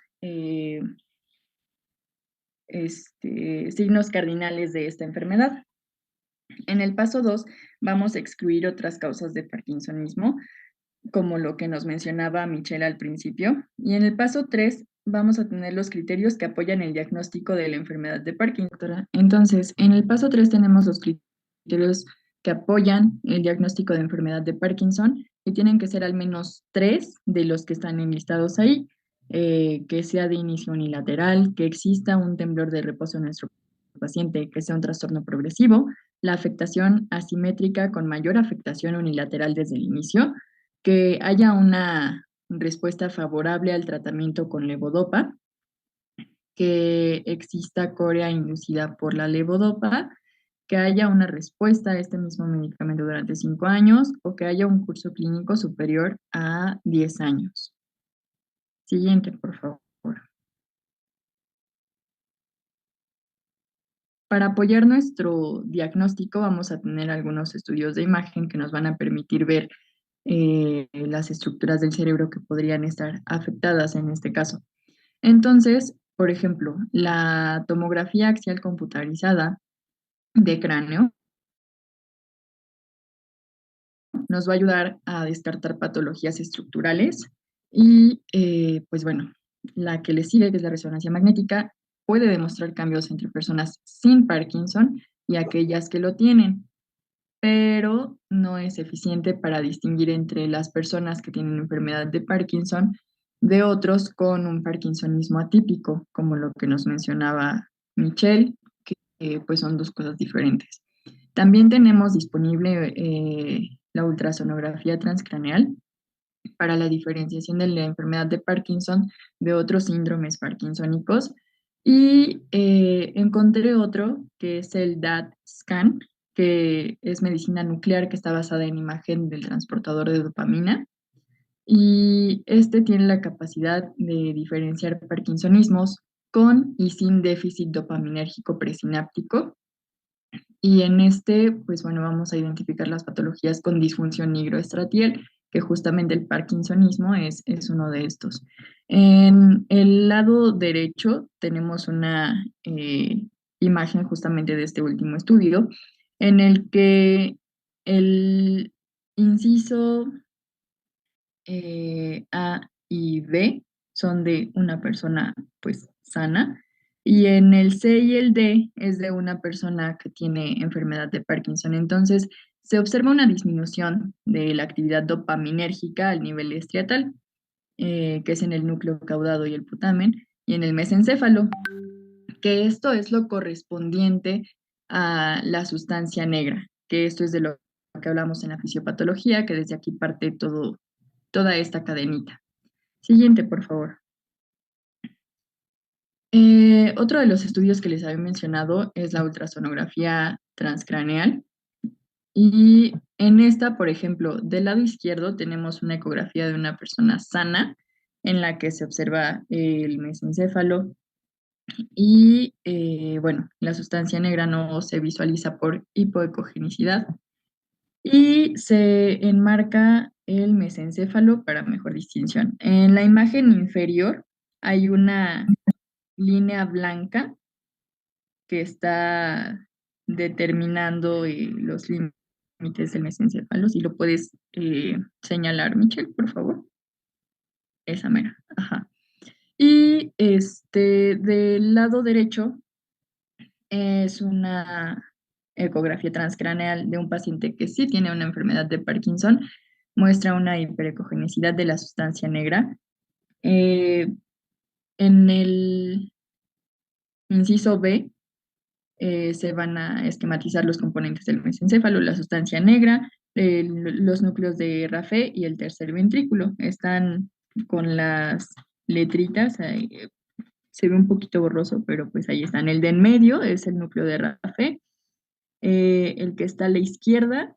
signos cardinales de esta enfermedad. En el paso 2 vamos a excluir otras causas de parkinsonismo, como lo que nos mencionaba Michelle al principio. Y en el paso 3 vamos a tener los criterios que apoyan el diagnóstico de la enfermedad de Parkinson. Entonces, en el paso 3 tenemos los criterios que apoyan el diagnóstico de enfermedad de Parkinson y tienen que ser al menos 3 de los que están enlistados ahí, que sea de inicio unilateral, que exista un temblor de reposo en nuestro paciente, que sea un trastorno progresivo, la afectación asimétrica con mayor afectación unilateral desde el inicio, que haya una respuesta favorable al tratamiento con levodopa, que exista corea inducida por la levodopa, que haya una respuesta a este mismo medicamento durante 5 años o que haya un curso clínico superior a 10 años. Siguiente, por favor. Para apoyar nuestro diagnóstico vamos a tener algunos estudios de imagen que nos van a permitir ver las estructuras del cerebro que podrían estar afectadas en este caso. Entonces, por ejemplo, la tomografía axial computarizada de cráneo nos va a ayudar a descartar patologías estructurales y, pues bueno, la que le sigue, que es la resonancia magnética, puede demostrar cambios entre personas sin Parkinson y aquellas que lo tienen, pero no es eficiente para distinguir entre las personas que tienen enfermedad de Parkinson de otros con un parkinsonismo atípico, como lo que nos mencionaba Michelle, que pues son dos cosas diferentes. También tenemos disponible la ultrasonografía transcraneal para la diferenciación de la enfermedad de Parkinson de otros síndromes parkinsónicos. Y encontré otro que es el DAT-SCAN, que es medicina nuclear que está basada en imagen del transportador de dopamina. Y este tiene la capacidad de diferenciar parkinsonismos con y sin déficit dopaminérgico presináptico. Y en este, pues bueno, vamos a identificar las patologías con disfunción nigroestradial, que justamente el parkinsonismo es uno de estos. En el lado derecho tenemos una imagen justamente de este último estudio, en el que el inciso A y B son de una persona pues sana, y en el C y el D es de una persona que tiene enfermedad de Parkinson. Entonces, se observa una disminución de la actividad dopaminérgica al nivel estriatal, que es en el núcleo caudado y el putamen, y en el mesencéfalo, que esto es lo correspondiente a la sustancia negra, que esto es de lo que hablamos en la fisiopatología, que desde aquí parte toda esta cadenita. Siguiente, por favor. Otro de los estudios que les había mencionado es la ultrasonografía transcraneal. Y en esta, por ejemplo, del lado izquierdo tenemos una ecografía de una persona sana en la que se observa el mesencéfalo y, bueno, la sustancia negra no se visualiza por hipoecogenicidad y se enmarca el mesencéfalo para mejor distinción. En la imagen inferior hay una línea blanca que está determinando los límites del mesencéfalo. Si lo puedes señalar, Michelle, por favor. Esa mera. Ajá. Y del lado derecho es una ecografía transcraneal de un paciente que sí tiene una enfermedad de Parkinson. Muestra una hiperecogenicidad de la sustancia negra. En el inciso B se van a esquematizar los componentes del mesencéfalo, la sustancia negra, los núcleos de Raffet y el tercer ventrículo. Están con las letritas, ahí, se ve un poquito borroso, pero pues ahí están. El de en medio es el núcleo de Raffet. El que está a la izquierda,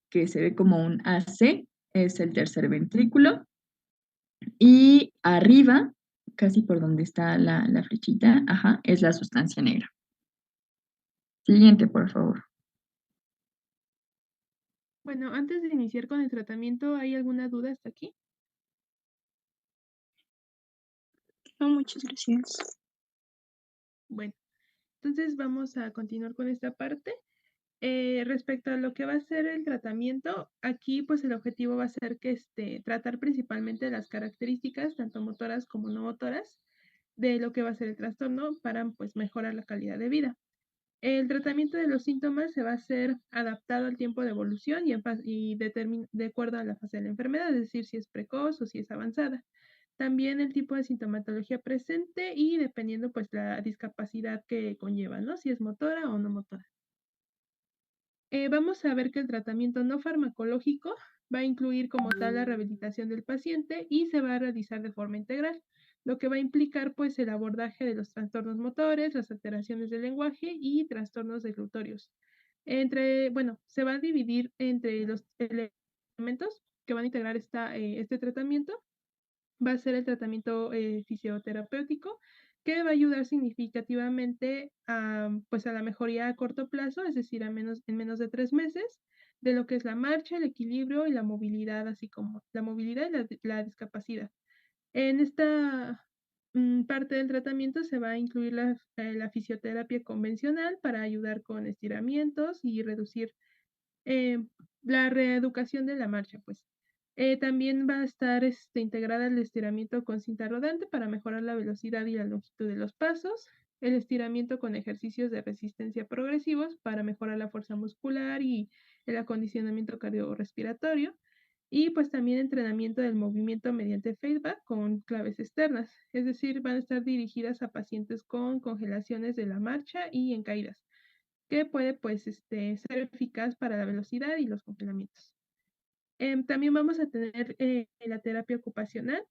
que se ve como un AC, es el tercer ventrículo. Y arriba, casi por donde está la flechita, ajá, es la sustancia negra. Siguiente, por favor. Bueno, antes de iniciar con el tratamiento, ¿hay alguna duda hasta aquí? No, muchas gracias. Bueno, entonces vamos a continuar con esta parte. Respecto a lo que va a ser el tratamiento, aquí pues el objetivo va a ser que tratar principalmente las características, tanto motoras como no motoras, de lo que va a ser el trastorno para pues mejorar la calidad de vida. El tratamiento de los síntomas se va a hacer adaptado al tiempo de evolución y de acuerdo a la fase de la enfermedad, es decir, si es precoz o si es avanzada. También el tipo de sintomatología presente y dependiendo pues la discapacidad que conlleva, ¿no? Si es motora o no motora. Vamos a ver que el tratamiento no farmacológico va a incluir como tal la rehabilitación del paciente y se va a realizar de forma integral, lo que va a implicar pues el abordaje de los trastornos motores, las alteraciones del lenguaje y trastornos deglutorios. Bueno, se va a dividir entre los elementos que van a integrar este tratamiento. Va a ser el tratamiento fisioterapéutico, que va a ayudar significativamente pues a la mejoría a corto plazo, es decir, en menos de 3 meses, de lo que es la marcha, el equilibrio y la movilidad, así como la movilidad y la discapacidad. En esta parte del tratamiento se va a incluir la fisioterapia convencional para ayudar con estiramientos y reducir eh, la reeducación de la marcha, pues. También va a estar integrada el estiramiento con cinta rodante para mejorar la velocidad y la longitud de los pasos, el estiramiento con ejercicios de resistencia progresivos para mejorar la fuerza muscular y el acondicionamiento cardiorrespiratorio, y pues también entrenamiento del movimiento mediante feedback con claves externas, es decir, van a estar dirigidas a pacientes con congelaciones de la marcha y en caídas, que puede pues ser eficaz para la velocidad y los congelamientos. También vamos a tener la terapia ocupacional.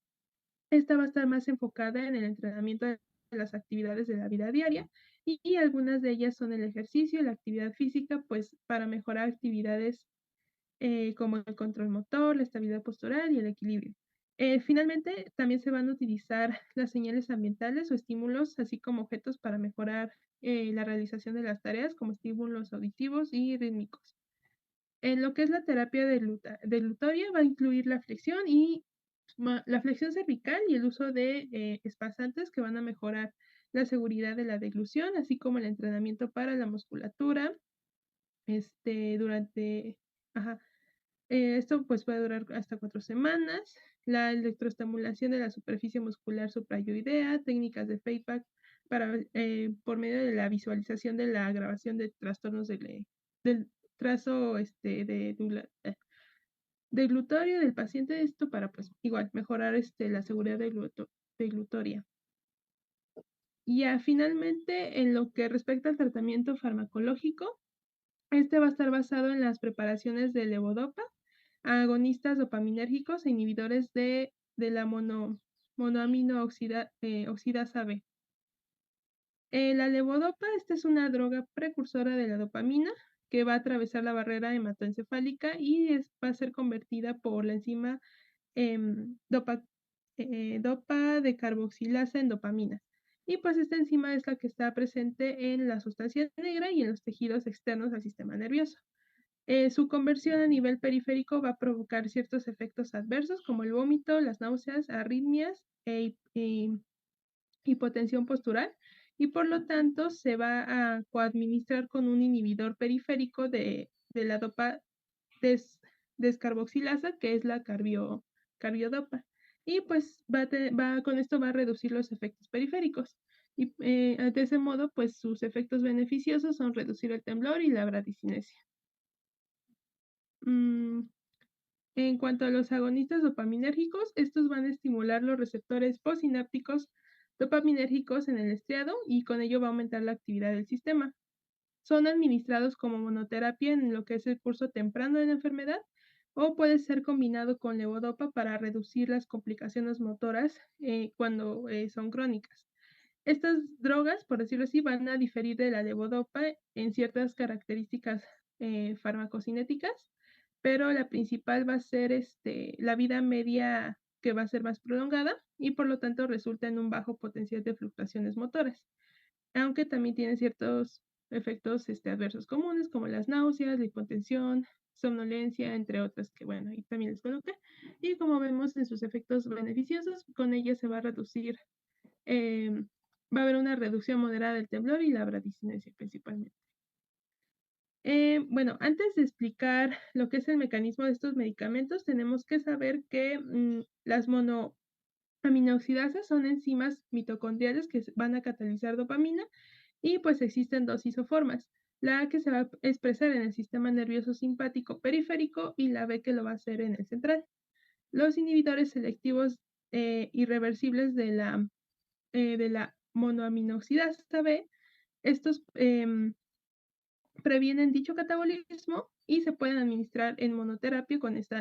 Esta va a estar más enfocada en el entrenamiento de las actividades de la vida diaria y algunas de ellas son el ejercicio y la actividad física, pues para mejorar actividades como el control motor, la estabilidad postural y el equilibrio. Finalmente, también se van a utilizar las señales ambientales o estímulos, así como objetos para mejorar la realización de las tareas, como estímulos auditivos y rítmicos. En lo que es la terapia deglutoria va a incluir la flexión la flexión cervical y el uso de espasantes que van a mejorar la seguridad de la deglución, así como el entrenamiento para la musculatura, durante, ajá, esto pues puede durar hasta 4 semanas. La electroestimulación de la superficie muscular suprayoidea, técnicas de feedback por medio de la visualización de la grabación de trastornos del trazo de glutorio del paciente, esto para pues igual mejorar la seguridad de glutoria. Y ya finalmente, en lo que respecta al tratamiento farmacológico, este va a estar basado en las preparaciones de levodopa, agonistas dopaminérgicos e inhibidores de la monoamino oxidasa B. La levodopa, esta es una droga precursora de la dopamina que va a atravesar la barrera hematoencefálica y va a ser convertida por la enzima dopa de carboxilasa en dopamina. Y pues esta enzima es la que está presente en la sustancia negra y en los tejidos externos al sistema nervioso. Su conversión a nivel periférico va a provocar ciertos efectos adversos como el vómito, las náuseas, arritmias e hipotensión postural. y por lo tanto se va a coadministrar con un inhibidor periférico de la dopa descarboxilasa, que es la carbiodopa. Y pues con esto va a reducir los efectos periféricos. Y de ese modo, pues sus efectos beneficiosos son reducir el temblor y la bradicinesia. En cuanto a los agonistas dopaminérgicos, estos van a estimular los receptores postsinápticos dopaminérgicos en el estriado y con ello va a aumentar la actividad del sistema. Son administrados como monoterapia en lo que es el curso temprano de la enfermedad o puede ser combinado con levodopa para reducir las complicaciones motoras cuando son crónicas. Estas drogas, por decirlo así, van a diferir de la levodopa en ciertas características farmacocinéticas, pero la principal va a ser la vida media, que va a ser más prolongada y por lo tanto resulta en un bajo potencial de fluctuaciones motoras, aunque también tiene ciertos efectos adversos comunes como las náuseas, la hipotensión, somnolencia, entre otras que bueno, ahí también les coloqué. Y como vemos en sus efectos beneficiosos, con ella se va a reducir, va a haber una reducción moderada del temblor y la bradicinesia principalmente. Bueno, antes de explicar lo que es el mecanismo de estos medicamentos, tenemos que saber que las monoaminoxidasas son enzimas mitocondriales que van a catalizar dopamina y pues existen dos isoformas, la A que se va a expresar en el sistema nervioso simpático periférico y la B que lo va a hacer en el central. Los inhibidores selectivos irreversibles de la monoaminoxidasa B, estos previenen dicho catabolismo y se pueden administrar en monoterapia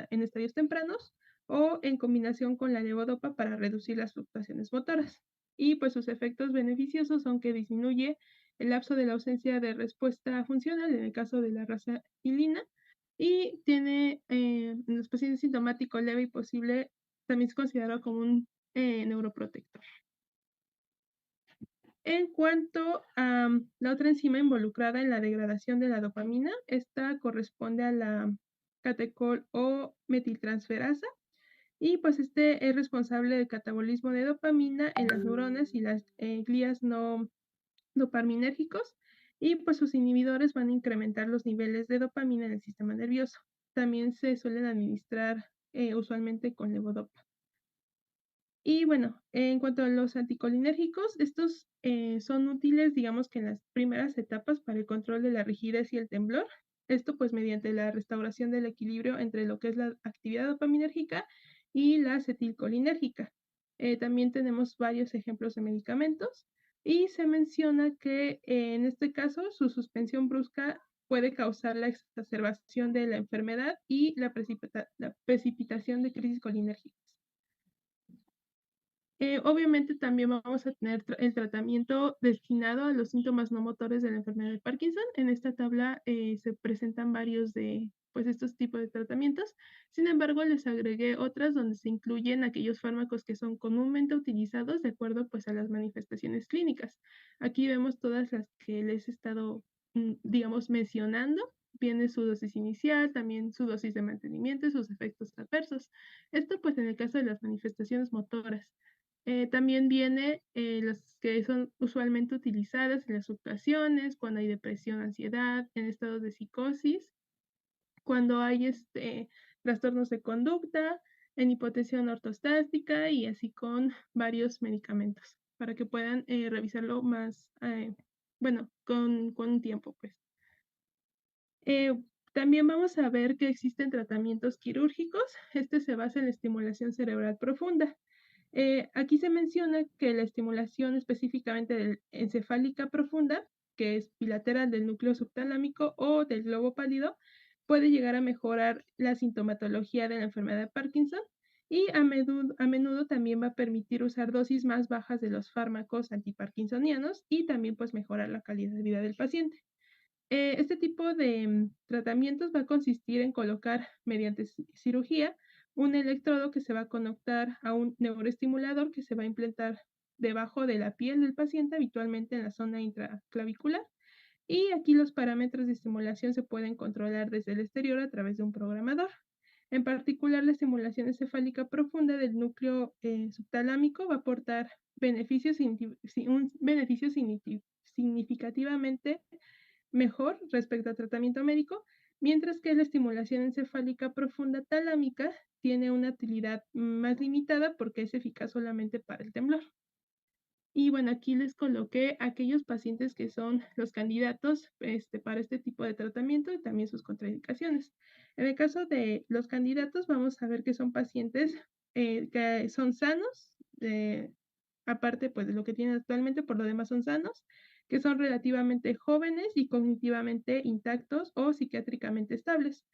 en estadios tempranos o en combinación con la levodopa para reducir las fluctuaciones motoras. Y pues sus efectos beneficiosos son que disminuye el lapso de la ausencia de respuesta funcional en el caso de la rasalina y tiene en los pacientes sintomático leve y posible, también es considerado como un neuroprotector. En cuanto a la otra enzima involucrada en la degradación de la dopamina, esta corresponde a la catecol o metiltransferasa y pues este es responsable del catabolismo de dopamina en las neuronas y las glías no dopaminérgicos y pues sus inhibidores van a incrementar los niveles de dopamina en el sistema nervioso. También se suelen administrar usualmente con levodopa. Y bueno, en cuanto a los anticolinérgicos, estos son útiles, digamos que en las primeras etapas para el control de la rigidez y el temblor. Esto pues mediante la restauración del equilibrio entre lo que es la actividad dopaminérgica y la acetilcolinérgica. También tenemos varios ejemplos de medicamentos y se menciona que en este caso su suspensión brusca puede causar la exacerbación de la enfermedad y la precipitación de crisis colinérgicas. Obviamente también vamos a tener el tratamiento destinado a los síntomas no motores de la enfermedad de Parkinson. En esta tabla se presentan varios de pues, estos tipos de tratamientos. Sin embargo, les agregué otras donde se incluyen aquellos fármacos que son comúnmente utilizados de acuerdo pues, a las manifestaciones clínicas. Aquí vemos todas las que les he estado, digamos, mencionando. Viene su dosis inicial, también su dosis de mantenimiento y sus efectos adversos. Esto pues en el caso de las manifestaciones motoras. También viene las que son usualmente utilizadas en las fluctuaciones, cuando hay depresión, ansiedad, en estados de psicosis, cuando hay trastornos de conducta, en hipotensión ortostática y así con varios medicamentos para que puedan revisarlo más, bueno, con un tiempo, pues. También vamos a ver que existen tratamientos quirúrgicos. Este se basa en la estimulación cerebral profunda. Aquí se menciona que la estimulación específicamente encefálica profunda, que es bilateral del núcleo subtalámico o del globo pálido, puede llegar a mejorar la sintomatología de la enfermedad de Parkinson y a menudo también va a permitir usar dosis más bajas de los fármacos antiparkinsonianos y también pues mejorar la calidad de vida del paciente. Este tipo de tratamientos va a consistir en colocar mediante cirugía un electrodo que se va a conectar a un neuroestimulador que se va a implantar debajo de la piel del paciente, habitualmente en la zona intraclavicular. Y aquí los parámetros de estimulación se pueden controlar desde el exterior a través de un programador. En particular, la estimulación encefálica profunda del núcleo subtalámico va a aportar un beneficio significativamente mejor respecto al tratamiento médico, mientras que la estimulación encefálica profunda talámica tiene una utilidad más limitada porque es eficaz solamente para el temblor. Y bueno, aquí les coloqué aquellos pacientes que son los candidatos para este tipo de tratamiento y también sus contraindicaciones. En el caso de los candidatos, vamos a ver que son pacientes que son sanos, aparte pues de lo que tienen actualmente, por lo demás son sanos, que son relativamente jóvenes y cognitivamente intactos o psiquiátricamente estables,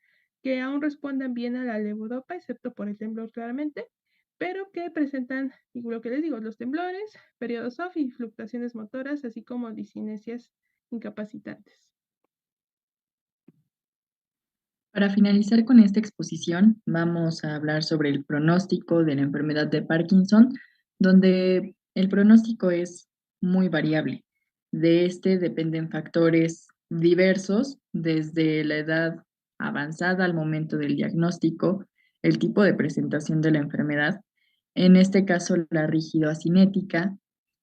que aún respondan bien a la levodopa, excepto por el temblor claramente, pero que presentan, y lo que les digo, los temblores, periodos off y fluctuaciones motoras, así como discinesias incapacitantes. Para finalizar con esta exposición, vamos a hablar sobre el pronóstico de la enfermedad de Parkinson, donde el pronóstico es muy variable. De este dependen factores diversos, desde la edad avanzada al momento del diagnóstico, el tipo de presentación de la enfermedad. En este caso, la rigidoacinética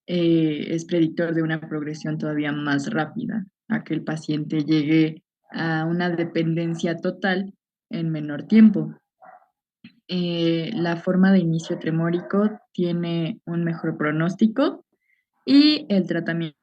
es predictor de una progresión todavía más rápida, a que el paciente llegue a una dependencia total en menor tiempo. La forma de inicio tremórico tiene un mejor pronóstico y el tratamiento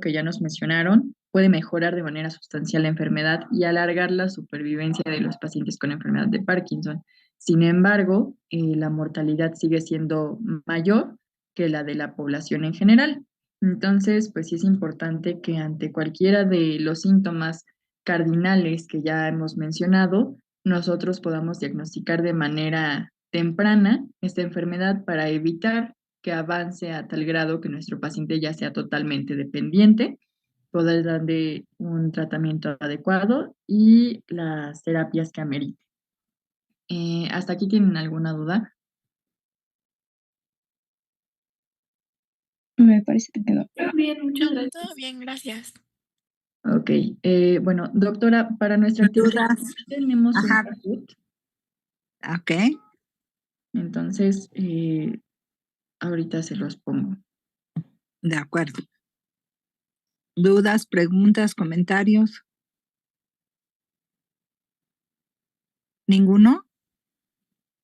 que ya nos mencionaron puede mejorar de manera sustancial la enfermedad y alargar la supervivencia de los pacientes con enfermedad de Parkinson. Sin embargo, la mortalidad sigue siendo mayor que la de la población en general. Entonces, pues sí es importante que ante cualquiera de los síntomas cardinales que ya hemos mencionado, nosotros podamos diagnosticar de manera temprana esta enfermedad para evitar que avance a tal grado que nuestro paciente ya sea totalmente dependiente, poder darle un tratamiento adecuado y las terapias que amerite. ¿Hasta aquí tienen alguna duda? Me parece que quedó. Bien, muchas gracias. Todo bien, gracias. Ok, bueno, doctora, para nuestra actividad ¿Dudas? tenemos un Ajá. Kahoot, Ok, entonces ahorita se los pongo. de acuerdo. ¿Dudas, preguntas, comentarios? ¿Ninguno?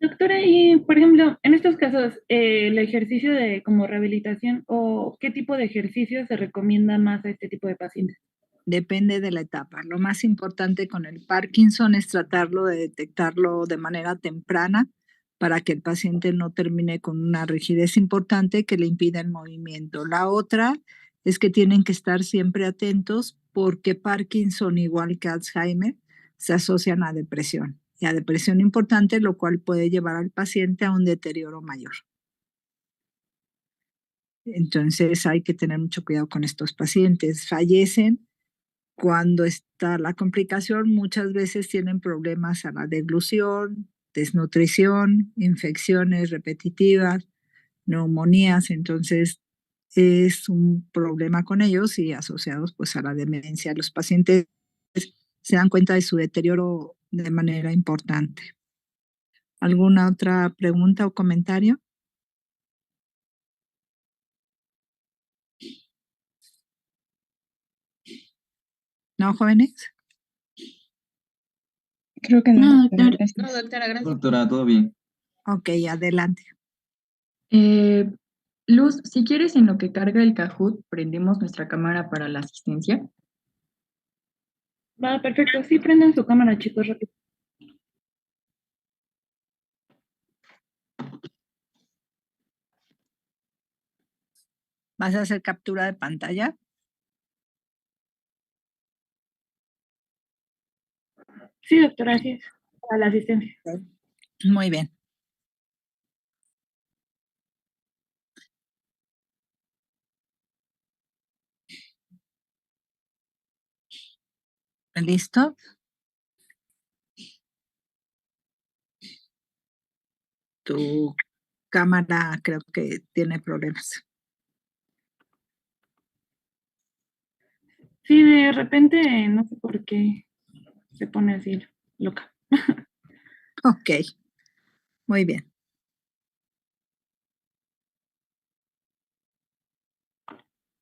Doctora, y por ejemplo, en estos casos, el ejercicio de como rehabilitación o qué tipo de ejercicio se recomienda más a este tipo de pacientes. Depende de la etapa. Lo más importante con el Parkinson es tratarlo de detectarlo de manera temprana para que el paciente no termine con una rigidez importante que le impida el movimiento. La otra es que tienen que estar siempre atentos porque Parkinson, igual que Alzheimer, se asocian a depresión y a depresión importante, lo cual puede llevar al paciente a un deterioro mayor. Entonces hay que tener mucho cuidado con estos pacientes. Fallecen cuando está la complicación, muchas veces tienen problemas a la deglución, desnutrición, infecciones repetitivas, neumonías, entonces es un problema con ellos y asociados pues a la demencia. Los pacientes se dan cuenta de su deterioro de manera importante. ¿Alguna otra pregunta o comentario? ¿No, jóvenes? Creo que No, no, doctora. gracias. No, doctora, gracias. Doctora, todo bien. Ok, adelante. Luz, si quieres, en lo que carga el Kahoot, prendemos nuestra cámara para la asistencia. Va, perfecto. Sí, prendan su cámara, chicos, rápido. ¿Vas a hacer captura de pantalla? Sí, doctora, así es. Para la asistencia. Muy bien. ¿Listo? Tu cámara creo que tiene problemas. Sí, de repente, no sé por qué se pone así loca. Ok, muy bien.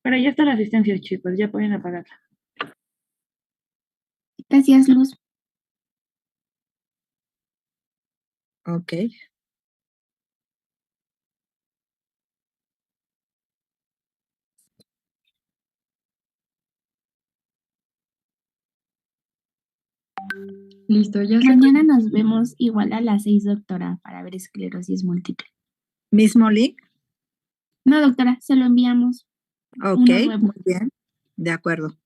Pero ya está la asistencia, chicos, ya pueden apagarla. Gracias, Luz. Ok. Listo, ya se Mañana nos vemos igual a las 6, doctora, para ver esclerosis múltiple. ¿Mismo link? No, doctora, se lo enviamos. Ok, Uno nuevo. muy bien. De acuerdo.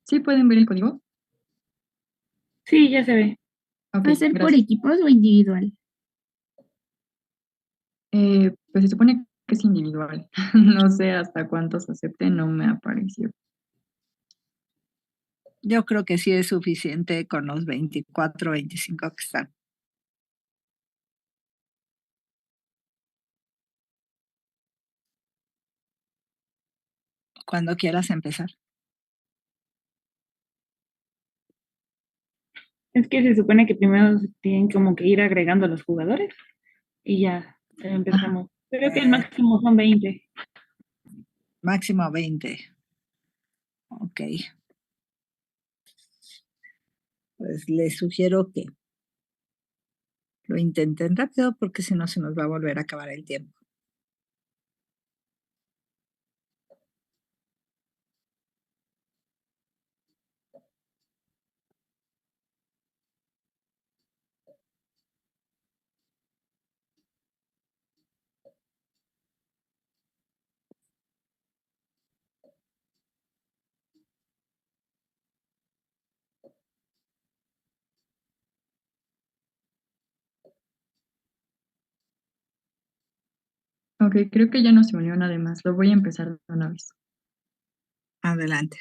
¿Sí pueden ver el código? Sí, ya se ve. Ok, ¿Va a ser por gracias. equipos o individual? Pues se supone que es individual. No sé hasta cuántos acepten, no me apareció. Yo creo que sí es suficiente con los 24, 25 que están. Cuando quieras empezar. Es que se supone que primero se tienen como que ir agregando a los jugadores y ya empezamos. Creo que el máximo son 20. Máximo 20. Ok. Pues les sugiero que lo intenten rápido porque si no se nos va a volver a acabar el tiempo. Ok, creo que ya no se unió nada más. Lo voy a empezar de una vez. Adelante.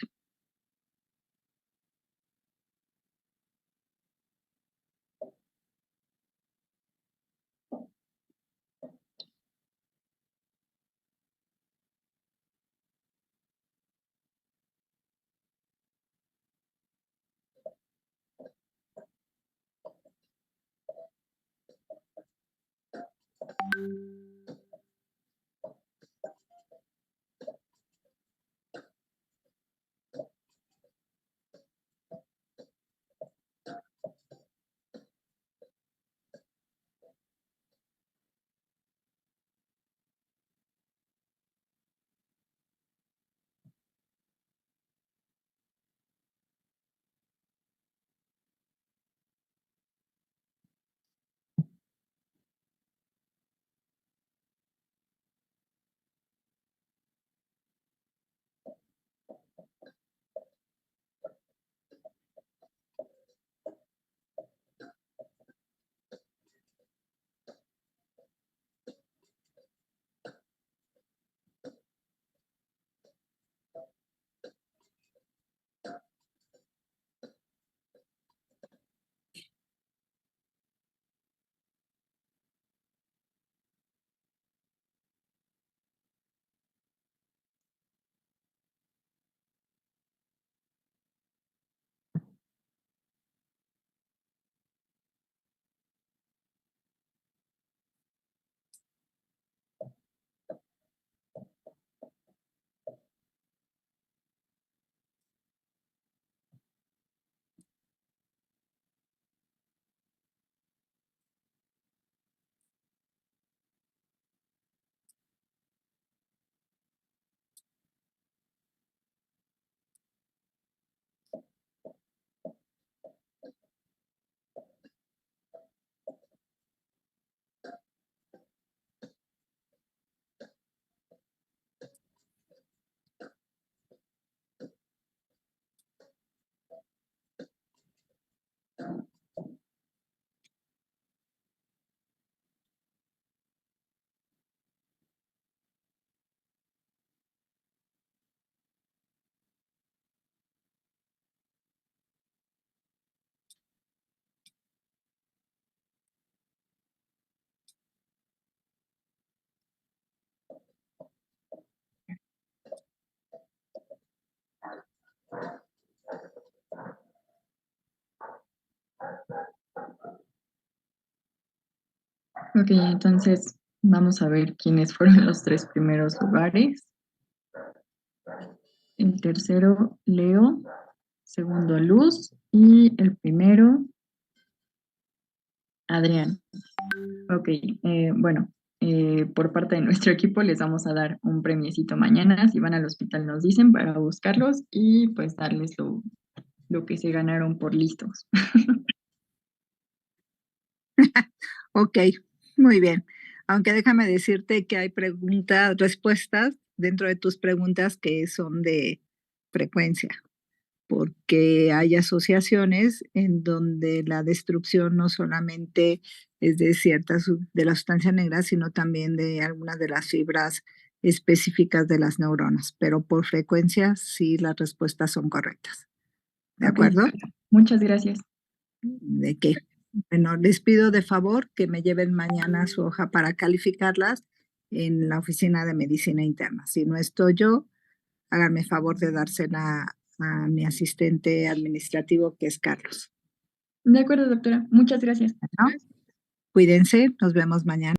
Ok, entonces vamos a ver quiénes fueron los 3 primeros lugares. El tercero, Leo. Segundo, Luz. Y el primero, Adrián. Ok, bueno, por parte de nuestro equipo les vamos a dar un premiecito mañana. Si van al hospital nos dicen para buscarlos y pues darles lo que se ganaron por listos. Ok, muy bien. Aunque déjame decirte que hay preguntas, respuestas dentro de tus preguntas que son de frecuencia, porque hay asociaciones en donde la destrucción no solamente es de ciertas de la sustancia negra, sino también de algunas de las fibras específicas de las neuronas, pero por frecuencia sí las respuestas son correctas. ¿De Ok, acuerdo? muchas gracias. ¿De qué? Bueno, les pido de favor que me lleven mañana su hoja para calificarlas en la oficina de medicina interna. Si no estoy yo, háganme favor de dársela a mi asistente administrativo, que es Carlos. De acuerdo, doctora. Muchas gracias. ¿No? Cuídense, nos vemos mañana.